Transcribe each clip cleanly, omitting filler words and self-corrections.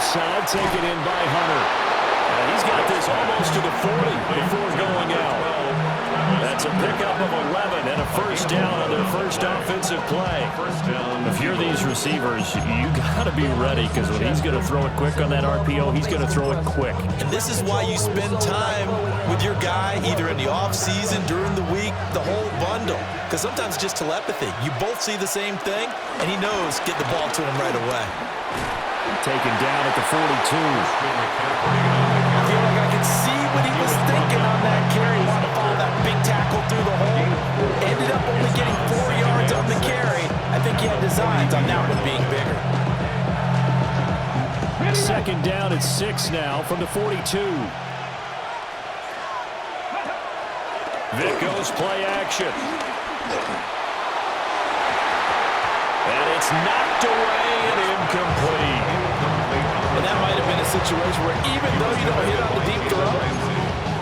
side, taken in by Hunter. And he's got this almost to the 40 before going out. That's a pickup of 11 and a first down on their first offensive play. If you're these receivers, you got to be ready, because when he's going to throw it quick on that RPO, he's going to throw it quick. And this is why you spend time with your guy either in the offseason, during the week, the whole bundle. Because sometimes it's just telepathy. You both see the same thing, and he knows get the ball to him right away. Taken down at the 42. I feel like I could see what he was thinking on that carry. He wanted to follow that big tackle through the hole. Ended up only getting 4 yards on the carry. I think he had designs on that one being bigger. Second down at 6 now from the 42. Vic goes play action. And it's knocked away and incomplete. And that might have been a situation where even though you don't hit on the deep throw,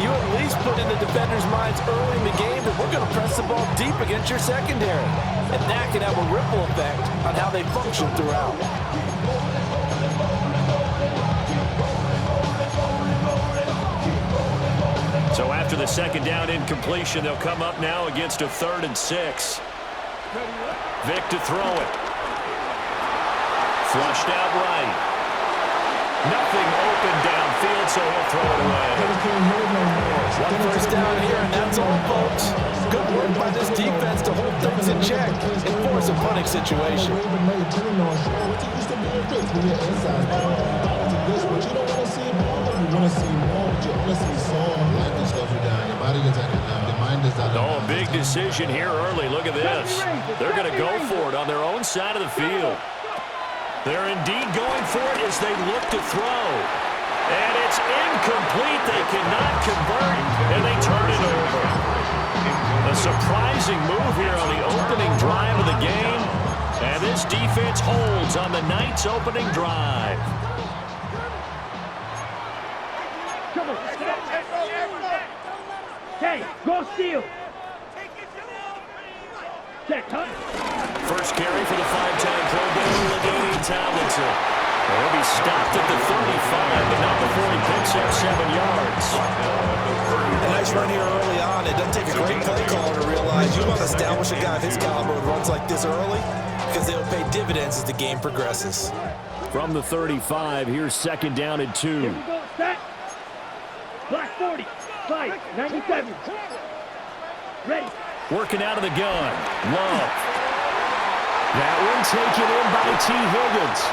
you at least put in the defender's minds early in the game that we're going to press the ball deep against your secondary. And that can have a ripple effect on how they function throughout. So after the second down incompletion, they'll come up now against a 3rd and 6. Vic to throw it. Flushed out right. Nothing open downfield, so he'll throw it away. One first down here, and that's all, folks. Good work by this defense to hold things in check and force a punting situation. Oh, a big decision here early. Look at this. They're going to go for it on their own side of the field. They're indeed going for it as they look to throw. And it's incomplete. They cannot convert, and they turn it over. A surprising move here on the opening drive of the game. And this defense holds on the Knights' opening drive. Hey, go steal. Check, huh? First carry for the 5-time Pro Bowler, LaDainian Tomlinson. He'll be stopped at the 35, but not before he picks up 7 yards. A nice run here early on. It doesn't take a great play caller to realize you want to establish a guy of his caliber who runs like this early, because they'll pay dividends as the game progresses. From the 35, here's second down and 2. Here we go, set. Black 40, 5, 97. Ready. Working out of the gun. Love. That one taken in by T. Higgins.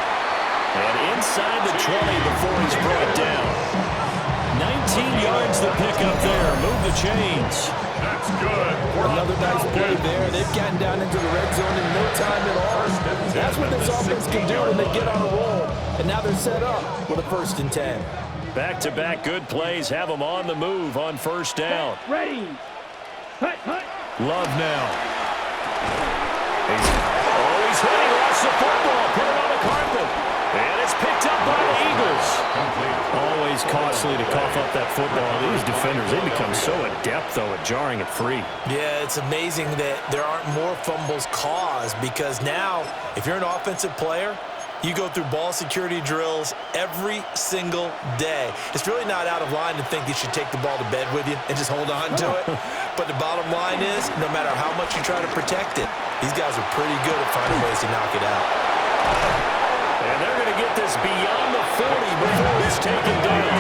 And inside the 20 before he's brought down. 19 yards to pick up there. Move the chains. That's good. Another nice play there. They've gotten down into the red zone in no time at all. That's what this offense can do when they get on a roll. And now they're set up with a 1st and 10. Back-to-back good plays have them on the move on first down. Ready. Hut, hut. Love now. He's hitting lost the football. Put it on the carpet. And it's picked up by the Eagles. Always costly to cough up that football. These defenders, they become so adept, though, at jarring it free. Yeah, it's amazing that there aren't more fumbles caused, because now, if you're an offensive player, you go through ball security drills every single day. It's really not out of line to think you should take the ball to bed with you and just hold on to it. But the bottom line is, no matter how much you try to protect it, these guys are pretty good at finding ways to knock it out. And they're going to get this beyond the 40 before it's taken down.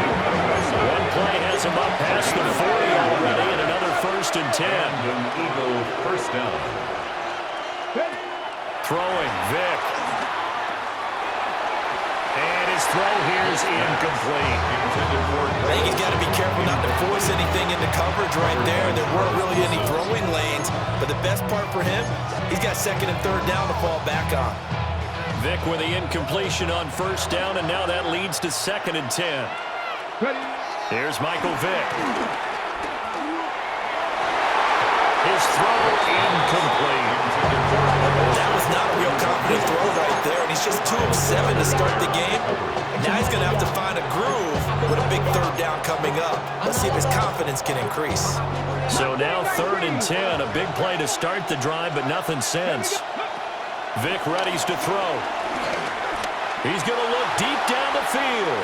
One play has him up past the 40 already, and another 1st and 10. Eagle first down. Throwing, Vic. And his throw here is incomplete. I think he's got to be careful not to force anything into coverage right there. There weren't really any throwing lanes, but the best part for him, he's got 2nd and 3rd down to fall back on. Vic with the incompletion on first down, and now that leads to 2nd and 10. Here's Michael Vick. His throw incomplete. That was not a real confident throw right there, and he's just 2 of 7 to start the game. Now he's going to have to find a groove with a big 3rd down coming up. Let's see if his confidence can increase. So now 3rd and 10, a big play to start the drive, but nothing since. Vic readies to throw. He's going to look deep down the field.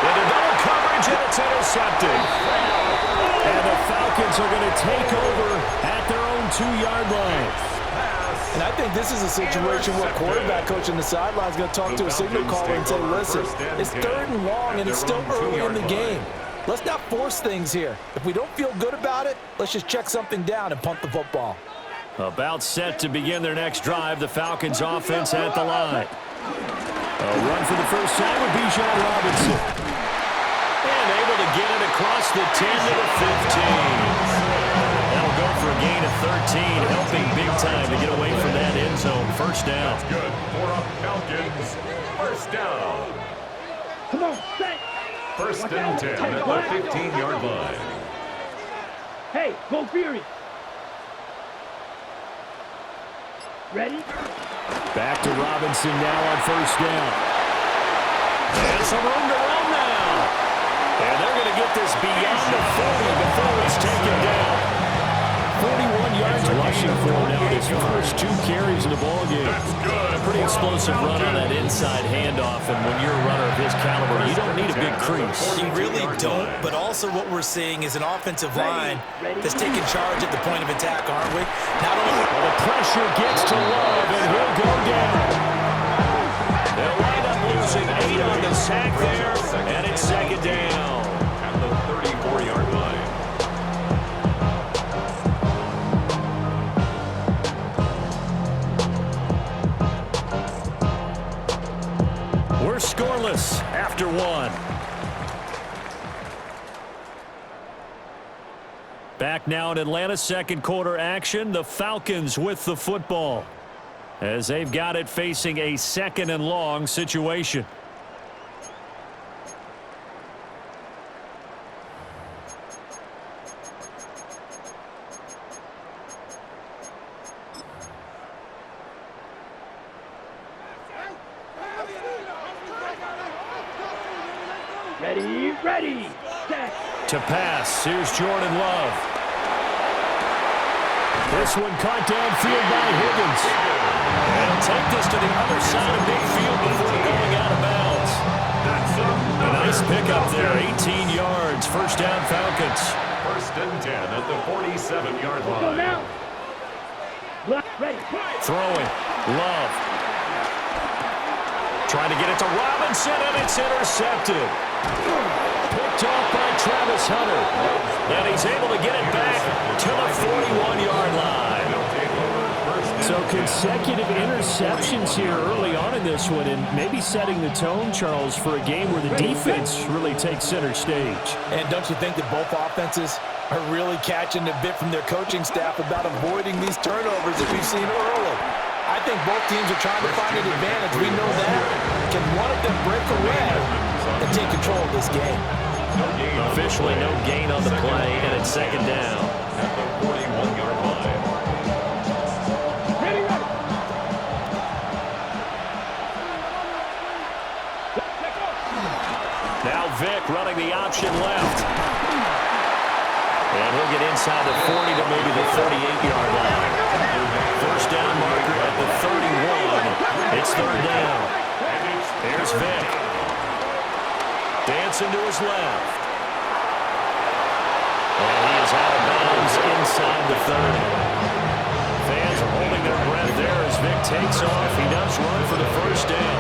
Into double coverage, and it's intercepted. And the Falcons are going to take over at their own 2-yard line. And I think this is a situation where quarterback coach on the sideline is going to talk to a signal caller and say, listen, it's 3rd and long, and it's still early in the game. Let's not force things here. If we don't feel good about it, let's just check something down and punt the football. About set to begin their next drive, the Falcons offense at the line. A run for the first time with Bijan Robinson. And able to get it across the 10 to the 15. That'll go for a gain of 13, helping big time to get away from that end zone. First down. That's good for a Falcons. First down. Come on, set. First and 10 at the 15-yard line. Hey, go Fury. Ready? Back to Robinson now on first down. And some room to run now. And they're going to get this beyond the 40 before it's taken down. 41 yards rushing for him now his first 2 carries in the ballgame. Pretty explosive run on that inside handoff, and when you're a runner of his caliber, you don't need a big crease. You really don't, but also what we're seeing is an offensive line that's taking charge at the point of attack, aren't we? Not only the pressure gets to Love, and he'll go down. They'll wind up losing 8 on the sack there, and it's second down. At the 34-yard line. We're scoreless after 1. Back now in Atlanta, second quarter action. The Falcons with the football as they've got it facing a 2nd and long situation. Ready, set. To pass, here's Jordan Love. This one caught downfield by Higgins. And he'll take this to the other side of midfield before going out of bounds. A nice pickup there, 18 yards. First down, Falcons. First and 10 at the 47-yard Go line. now. Ready. Throwing, Love. Trying to get it to Robinson, and it's intercepted. Picked off by Travis Hunter. And he's able to get it back to the 41-yard line. So consecutive interceptions here early on in this one, and maybe setting the tone, Charles, for a game where the defense really takes center stage. And don't you think that both offenses are really catching a bit from their coaching staff about avoiding these turnovers that we've seen early? I think both teams are trying to find an advantage. We know that. Can one of them break away and take control of this game? Officially no gain on the play, and it's second down. At the 41-yard line. Ready. Now Vick running the option left. And he'll get inside the 40 to maybe the 38-yard line. First down marker at the 31. It's third down. Here's Vick. Dancing to his left. And he is out of bounds inside the 30. Fans are holding their breath there as Vick takes off. He does run for the first down.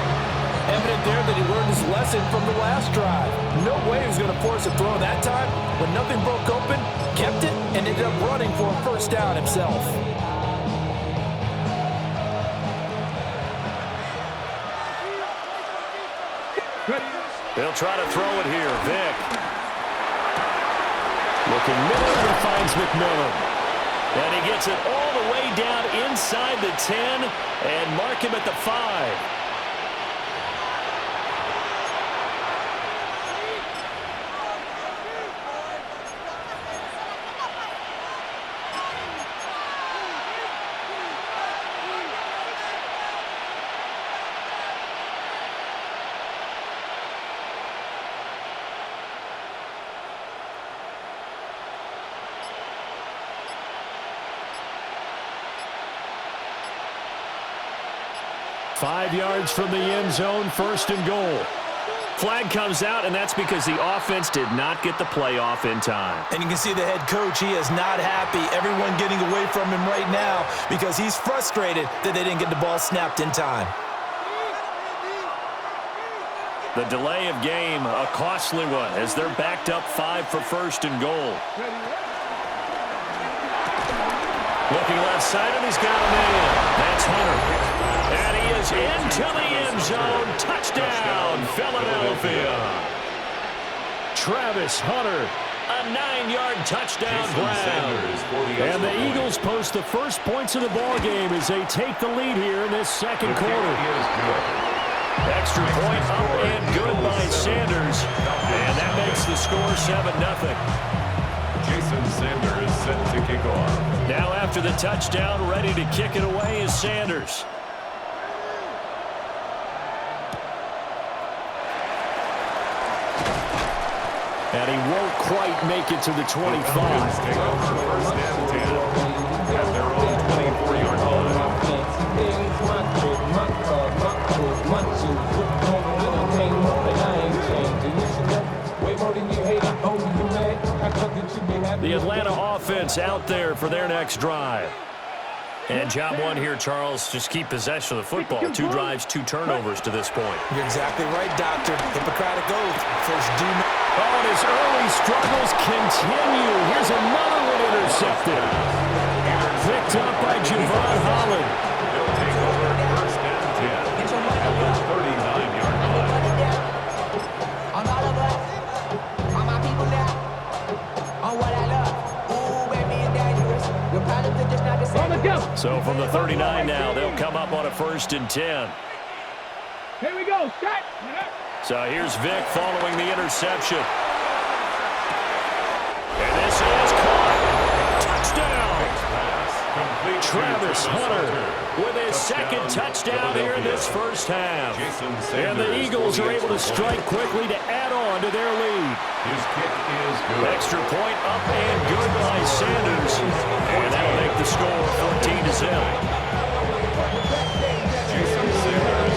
Evident there that he learned his lesson from the last drive. No way he was going to force a throw that time. When nothing broke open, kept it, and ended up running for a first down himself. They'll try to throw it here. Vick. Looking middle and finds McMillan. And he gets it all the way down inside the 10 and mark him at the 5. 5 yards from the end zone, first and goal. Flag comes out, and that's because the offense did not get the play off in time. And you can see the head coach, he is not happy. Everyone getting away from him right now because he's frustrated that they didn't get the ball snapped in time. The delay of game, a costly one, as they're backed up 5 for first and goal. Looking left side, and he's got a man. That's Hunter. And he is into the end zone. Touchdown, Philadelphia. Travis Hunter, a 9-yard touchdown grab. And the Eagles post the first points of the ball game as they take the lead here in this second quarter. Extra point up and good by Sanders. And that makes the score 7-0. Jason Sanders is set to kick off. Now after the touchdown, ready to kick it away is Sanders. And he won't quite make it to the 25. Take over first and 10 at their own 24-yard line. The Atlanta offense out there for their next drive. And job one here, Charles, just keep possession of the football. 2 drives, 2 turnovers to this point. You're exactly right, Doctor. Hippocratic oath. First do not. Oh, and his early struggles continue. Here's another one intercepted. Picked up by Javon Holland. They'll take over first and 10 at their 39-yard line. So from the 39 now, they'll come up on a first and 10. Here we go. Set. So here's Vic following the interception. And this is caught. Touchdown. Travis Hunter with his second touchdown here in this first half. And the Eagles are able to strike quickly to add on to their lead. His kick is good. Extra point up and good by Sanders. And that'll make the score 14-0.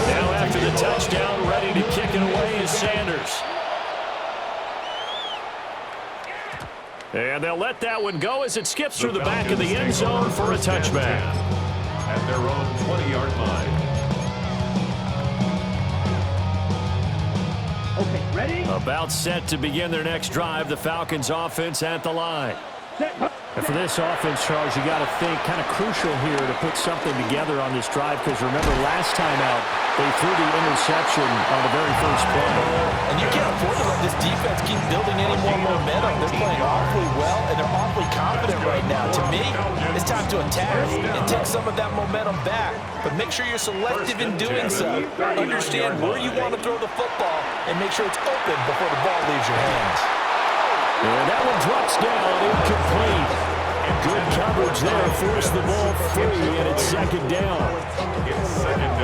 Now after the touchdown, ready to kick it away is Sanders. And they'll let that one go as it skips through the back of the end zone for a touchback. At their own 20-yard line. Okay, ready? About set to begin their next drive, the Falcons offense at the line. And for this offense, Charles, you got to think kind of crucial here to put something together on this drive because remember last time out, they threw the interception on the very first play. And you can't afford to let this defense keep building any more momentum. They're playing awfully well, and they're awfully confident right now. To me, it's time to attack and take some of that momentum back. But make sure you're selective in doing so. Understand where you want to throw the football and make sure it's open before the ball leaves your hands. And that one drops down, incomplete. Good coverage there, forced the ball free, and it's second down.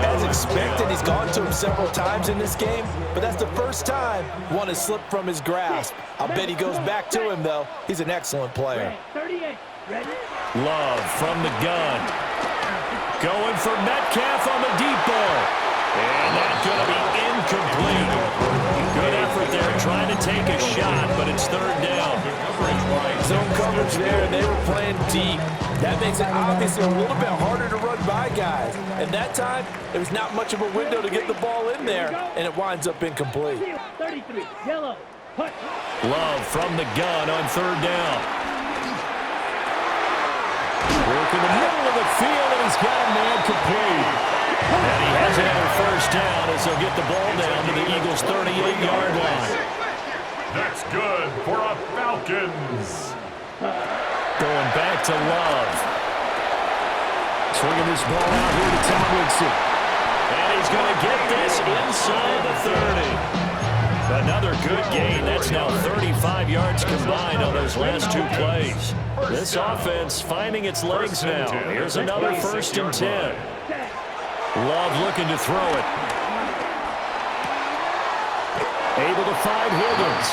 As expected, he's gone to him several times in this game, but that's the first time one has slipped from his grasp. I'll bet he goes back to him, though. He's an excellent player. 38. Ready? Love from the gun. Going for Metcalf on the deep ball. And that's going to be incomplete. Good effort there trying to take a shot, but it's third down. Zone coverage there, and they were playing deep. That makes it obviously a little bit harder to run by guys. And that time, there was not much of a window to get the ball in there, and it winds up incomplete. 33. Yellow. Punt. Love from the gun on third down. Work in the middle of the field, and he's got a man complete. And he has another first down as they'll get the ball down to the Eagles' 38-yard line. That's good for a Falcons. Going back to Love. Swinging this ball out here to Tomlinson. And he's going to get this inside the 30. Another good gain. That's now 35 yards combined on those last 2 plays. This offense finding its legs now. Here's another first and 10. Love looking to throw it. Able to find Higgins.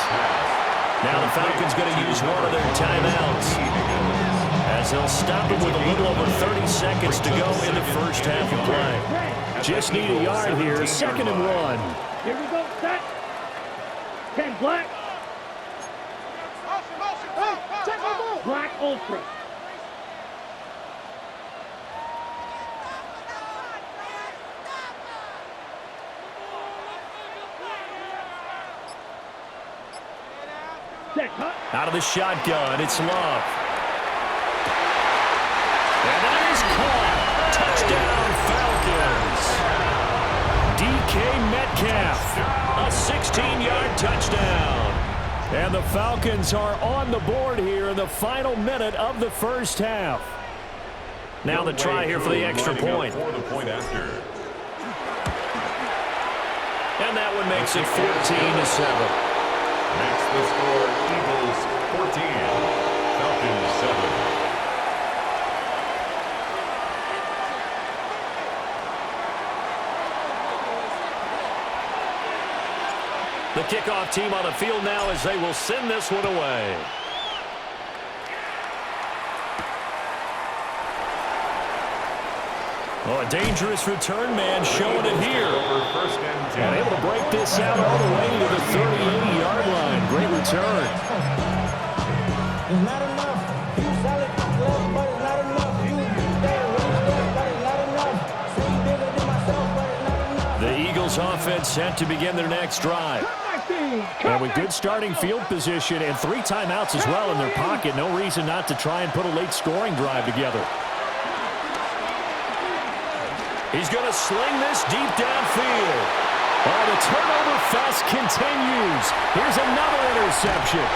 Now the Falcons going to use one of their timeouts as as they'll stop it with a little over 30 seconds to go in the first half of play. Just need a yard here, 2nd and 1. Here we go, set. 10 black. Black ultra. Set, cut. Out of the shotgun, it's Love. And that is caught. Touchdown, Falcons. DK Metcalf, a 16-yard touchdown. And the Falcons are on the board here in the final minute of the first half. Now the try here for the extra point. And that one makes it 14-7. Makes the score Eagles 14, Falcons 7. The kickoff team on the field now as they will send this one away. Oh, a dangerous return man showing it here. And able to break this out all the way to the 30-80-yard line. Great return. It's not enough. You solid, but it's not enough. You there, but it's not enough. Say you bigger than myself, but it's not enough. The Eagles offense set to begin their next drive. And with good starting field position and 3 timeouts as well in their pocket, no reason not to try and put a late scoring drive together. He's going to sling this deep downfield. Oh, the turnover fest continues. Here's another interception.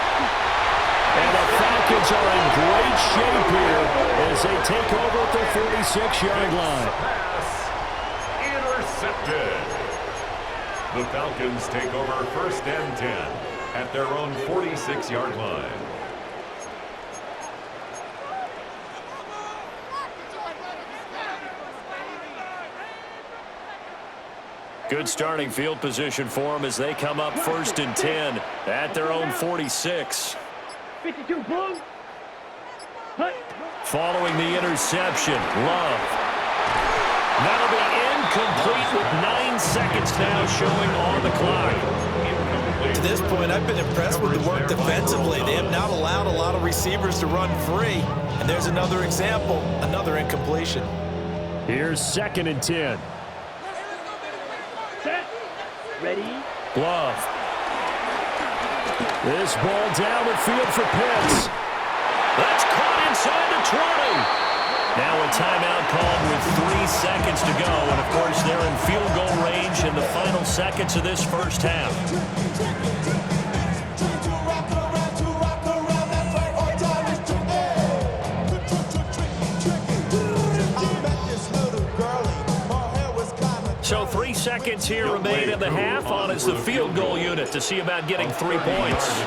And the Falcons are in great shape here as they take over at their 46-yard line. Intercepted. The Falcons take over 1st and 10 at their own 46-yard line. Good starting field position for them as they come up 1st and 10 at their own 46. 52 blue. Hut. Following the interception, Love. That'll be incomplete with 9 seconds now showing on the clock. To this point, I've been impressed with the work defensively. They have not allowed a lot of receivers to run free. And there's another example, another incompletion. Here's 2nd and 10. Set. Ready. Love. This ball down the field for Pitts. That's caught inside the 20. Now a timeout called with 3 seconds to go. And, of course, they're in field goal range in the final seconds of this first half. So 3 seconds here remain in the half on as the field goal unit to see about getting 3 points.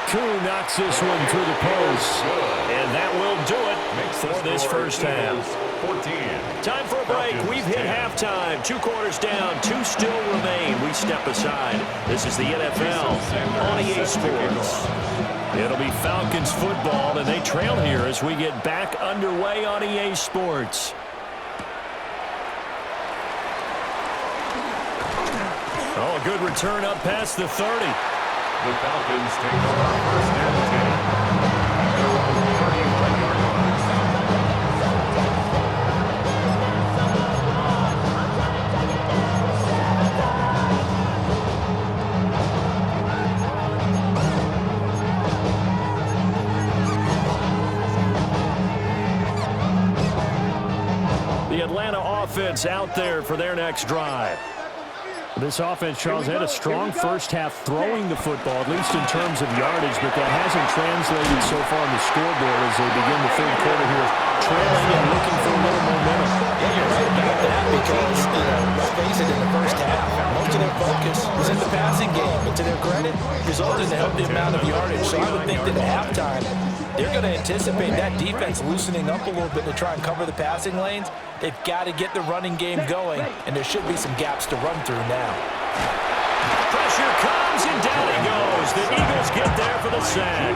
Koo knocks this one through the post. And that will do it for this first half. 14. Time for a break. We've hit halftime. 2 quarters down. 2 still remain. We step aside. This is the NFL on EA Sports. It'll be Falcons football, and they trail here as we get back underway on EA Sports. Oh, a good return up past the 30. The Falcons take over 1st and 10. Their own 31-yard line. The Atlanta offense out there for their next drive. This offense, Charles, had a strong first half throwing the football, at least in terms of yardage, but that hasn't translated so far on the scoreboard as they begin the 3rd quarter here, trailing and looking for a little momentum. Yeah, you're right about that because, let's face it, in the first half, most of their focus was in the passing game, but to their credit, resulted in a healthy amount of yardage. So I would think that at halftime, they're going to anticipate that defense loosening up a little bit to try and cover the passing lanes. They've got to get the running game going, and there should be some gaps to run through now. Pressure comes, and down he goes. The Eagles get there for the sack.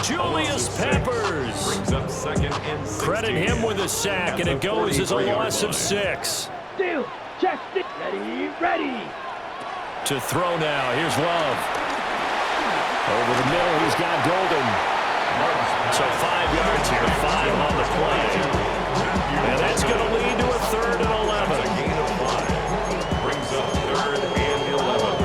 Julius Peppers. Brings up second and 16. Credit him with a sack, and it goes as a loss of 6. Steal. Check. Ready. Ready. To throw now. Here's Love. Over the middle, he's got Golden. So 5 yards here, 5 on the play. And that's going to lead to a 3rd and 11. A gain of 5. Brings up 3rd and 11.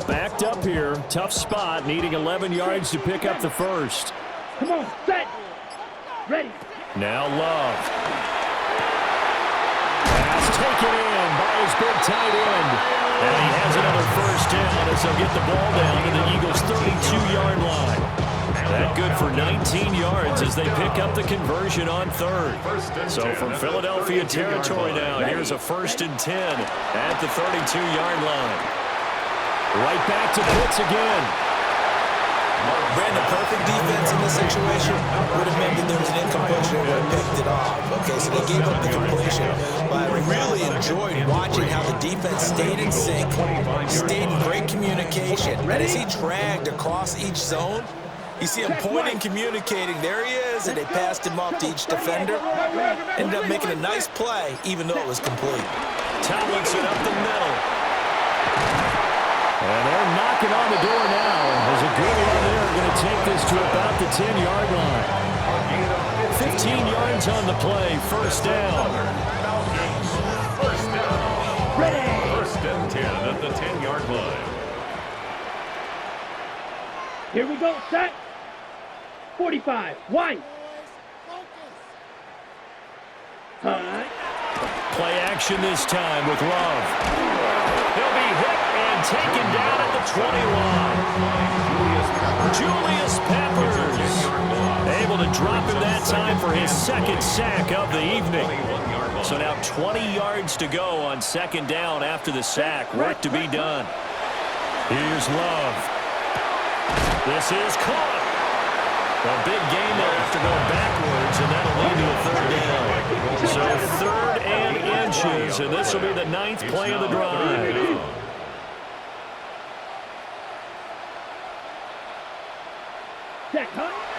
Backed up here, tough spot, needing 11 yards to pick up the first. Come on, set. Ready. Now Love. Pass taken in by his big tight end. And he has another first down as they'll get the ball down to the Eagles' 32-yard line. That good for 19 yards as they pick up the conversion on 3rd. So from Philadelphia territory now, here's a 1st and 10 at the 32-yard line. Right back to blitz again. Brandon, perfect defense in this situation would have meant that there was an incompletion and would have picked it off. Okay, so they gave up the completion. But I really enjoyed watching how the defense stayed in sync, stayed in great communication. And as he dragged across each zone, you see him pointing, communicating. There he is, and they passed him off to each defender. Ended up making a nice play, even though it was complete. Tomlinson up the middle. And they're knocking on the door now. There's a good one there. Going to take this to about the 10-yard line. 15 yards on the play. First down. Falcons. First down. Ready. 1st and 10 at the 10-yard line. Here we go, set. 45. Wide. High. Play action this time with Love. He'll be hit and taken down at the 20 line. Julius Peppers. Able to drop him that time for his 2nd sack of the evening. So now 20 yards to go on 2nd down after the sack. Work to be done. Here's Love. This is caught. A big gain there after going backwards, and that'll lead to a 3rd down. So 3rd and inches, and this will be the 9th play of the drive.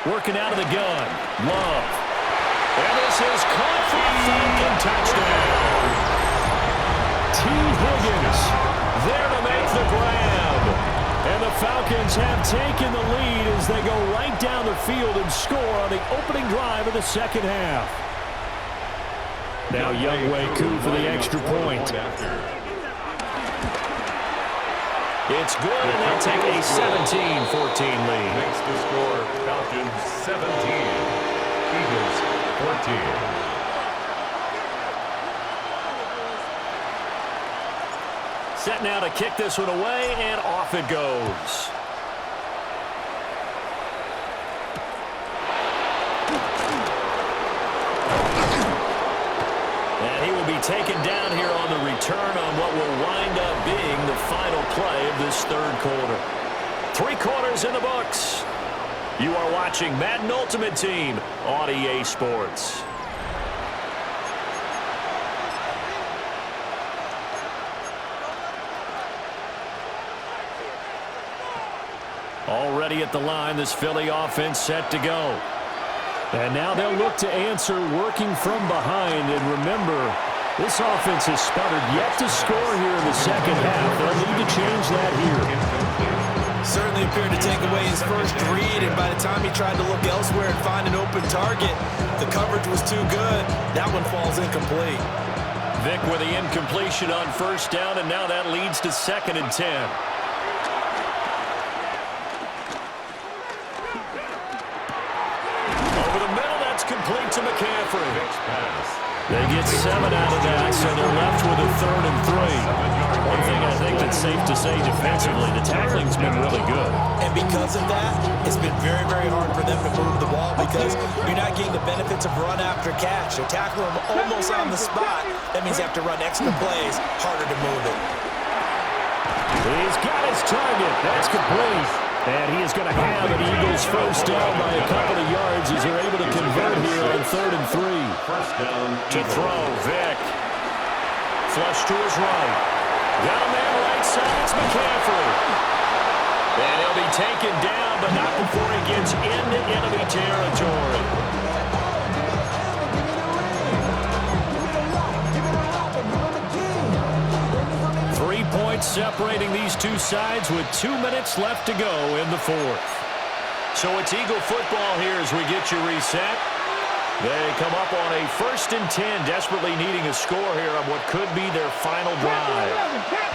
Working out of the gun. Love. And this is caught for a Falcon touchdown. T. Higgins there to make the grab. And the Falcons have taken the lead as they go right down the field and score on the opening drive of the 2nd half. Now Younghoe Koo for the extra point. It's good, and they'll take a 17-14 lead. Makes the score Falcons 17, Eagles 14. Set now to kick this one away, and off it goes. And he will be taken down here on the return on what will wind up being the final play of this 3rd quarter. 3 quarters in the books. You are watching Madden Ultimate Team on EA Sports. Already at the line, this Philly offense set to go. And now they'll look to answer working from behind. And remember, this offense has sputtered yet to score here in the 2nd half. They'll need to change that here. Certainly appeared to take away his first read, and by the time he tried to look elsewhere and find an open target, the coverage was too good. That one falls incomplete. Vic with the incompletion on 1st down, and now that leads to 2nd and 10. Complete to McCaffrey. They get 7 out of that, so they're left with a 3rd and 3. One thing I think that's safe to say defensively, the tackling's been really good. And because of that, it's been very, very hard for them to move the ball because you're not getting the benefits of run after catch. They're tackling them almost on the spot. That means you have to run extra plays, harder to move it. He's got his target. That's complete. And he is going to have an Eagles first down by a couple of yards as they're able to convert here on 3rd and 3. First down. To throw, Vick. Flush to his right. Got a man right side, it's McCaffrey. And he'll be taken down, but not before he gets into enemy territory. 3 points separating these two sides with 2 minutes left to go in the 4th. So it's Eagle football here as we get you reset. They come up on a 1st and 10, desperately needing a score here on what could be their final drive.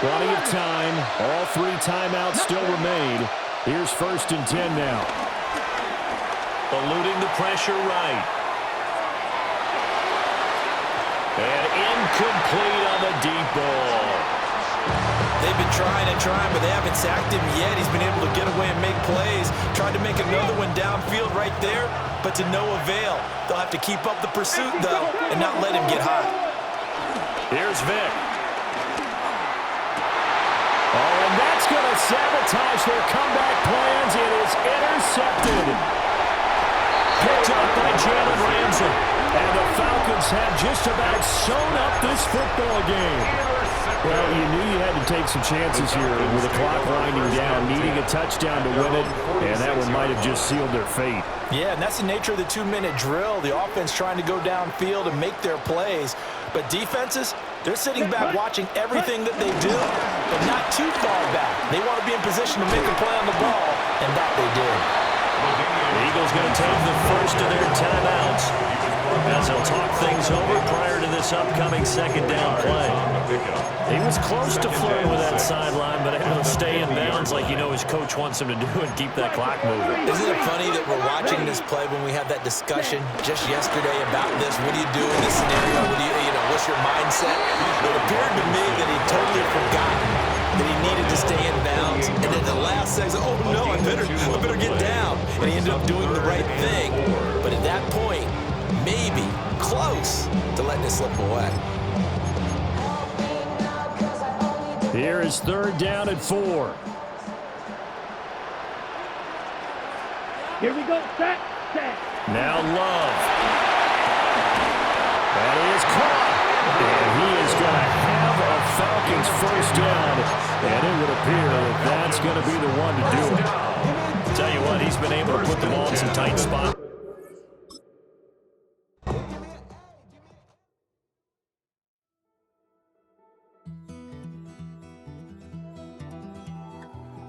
Plenty of time. All 3 timeouts still remain. Here's 1st and 10 now. Eluding the pressure right. And incomplete on the deep ball. They've been trying and trying, but they haven't sacked him yet. He's been able to get away and make plays. Tried to make another one downfield right there, but to no avail. They'll have to keep up the pursuit, though, and not let him get hot. Here's Vick. Oh, and that's going to sabotage their comeback plans. It is intercepted. Picked up by Jalen Ramsey. And the Falcons have just about sewn up this football game. Well, you knew you had to take some chances here with the clock winding down, needing a touchdown to win it, and that one might have just sealed their fate. Yeah, and that's the nature of the 2-minute drill. The offense trying to go downfield and make their plays. But defenses, they're sitting back watching everything that they do, but not too far back. They want to be in position to make a play on the ball, and that they did. The Eagles going to take the first of their timeouts as they'll talk things over prior to this upcoming 2nd down play. He was close to flirting with that sideline, but able to stay in bounds like you know his coach wants him to do and keep that clock moving. Isn't it funny that we're watching this play when we had that discussion just yesterday about this? What do you do in this scenario? What do you know, what's your mindset? It appeared to me that he totally forgotten that he needed to stay in bounds, and then the last second, oh no, I better get down. And he ended up doing the right thing. But at that point, maybe close to letting it slip away. Here is 3rd down and 4. Here we go. Set. Now Love. That is caught. And he is going to have a Falcons first down. And it would appear that that's going to be the one to do it. Tell you what, he's been able to put the ball in some tight spots.